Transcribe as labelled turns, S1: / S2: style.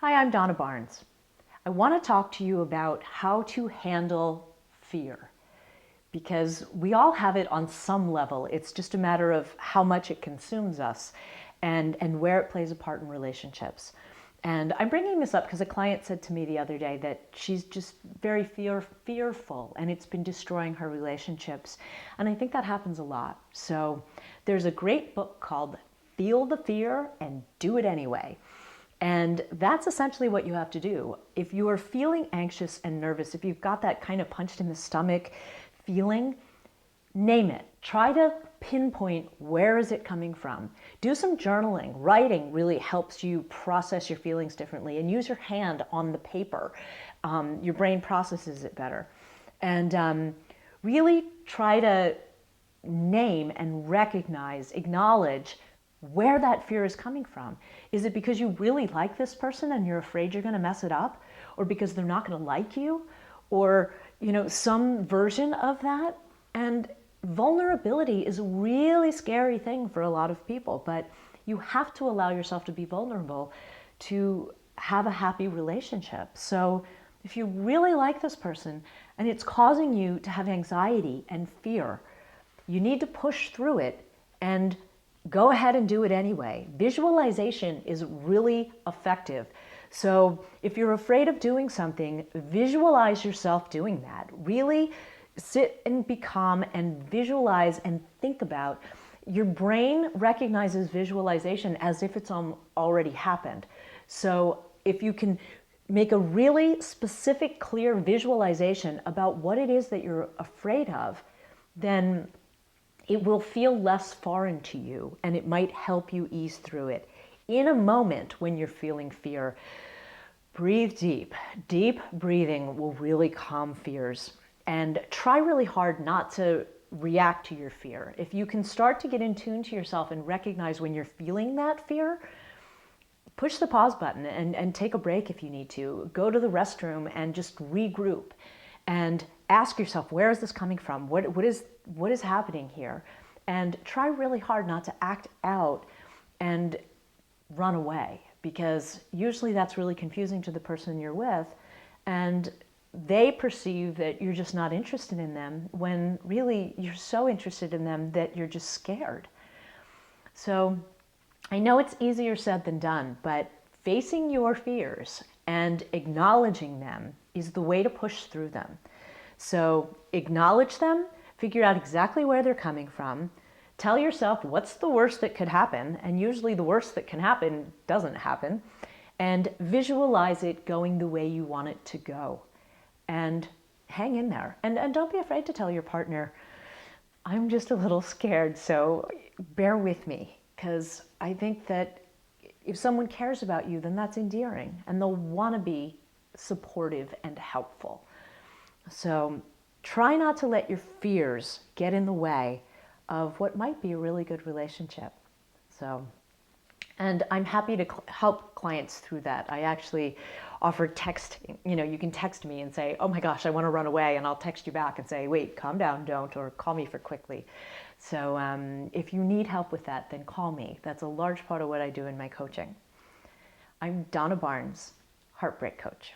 S1: Hi, I'm Donna Barnes. I want to talk to you about how to handle fear because we all have it on some level. It's just a matter of how much it consumes us and where it plays a part in relationships. And I'm bringing this up because a client said to me the other day that she's just very fearful and it's been destroying her relationships. And I think that happens a lot. So there's a great book called Feel the Fear and Do It Anyway. And that's essentially what you have to do. If you are feeling anxious and nervous, if you've got that kind of punched in the stomach feeling, name it. Try to pinpoint where is it coming from. Do some journaling. Writing really helps you process your feelings differently, and use your hand on the paper. Your brain processes it better. And really try to name and recognize, acknowledge where that fear is coming from. Is it because you really like this person and you're afraid you're going to mess it up? Or because they're not going to like you? Or, some version of that? And vulnerability is a really scary thing for a lot of people, but you have to allow yourself to be vulnerable to have a happy relationship. So if you really like this person and it's causing you to have anxiety and fear, you need to push through it and go ahead and do it anyway. Visualization is really effective. So if you're afraid of doing something, visualize yourself doing that. Really sit and be calm and visualize and think about. Your brain recognizes visualization as if it's already happened. So if you can make a really specific, clear visualization about what it is that you're afraid of, then it will feel less foreign to you and it might help you ease through it. In a moment when you're feeling fear, breathe deep. Deep breathing will really calm fears. And try really hard not to react to your fear. If you can start to get in tune to yourself and recognize when you're feeling that fear, push the pause button and take a break if you need to. Go to the restroom and just regroup and ask yourself, where is this coming from? What is happening here? And try really hard not to act out and run away, because usually that's really confusing to the person you're with, and they perceive that you're just not interested in them when really you're so interested in them that you're just scared. So I know it's easier said than done, but facing your fears and acknowledging them is the way to push through them. So acknowledge them, figure out exactly where they're coming from, tell yourself what's the worst that could happen, and usually the worst that can happen doesn't happen, and visualize it going the way you want it to go. And hang in there. And don't be afraid to tell your partner, I'm just a little scared, so bear with me. Because I think that if someone cares about you, then that's endearing, and they'll want to be supportive and helpful. So try not to let your fears get in the way of what might be a really good relationship. And I'm happy to help clients through that. I actually offer texting. You can text me and say, oh my gosh, I want to run away, and I'll text you back and say, wait, calm down, don't, or call me for quickly. So if you need help with that, then call me. That's a large part of what I do in my coaching. I'm Donna Barnes, Heartbreak Coach.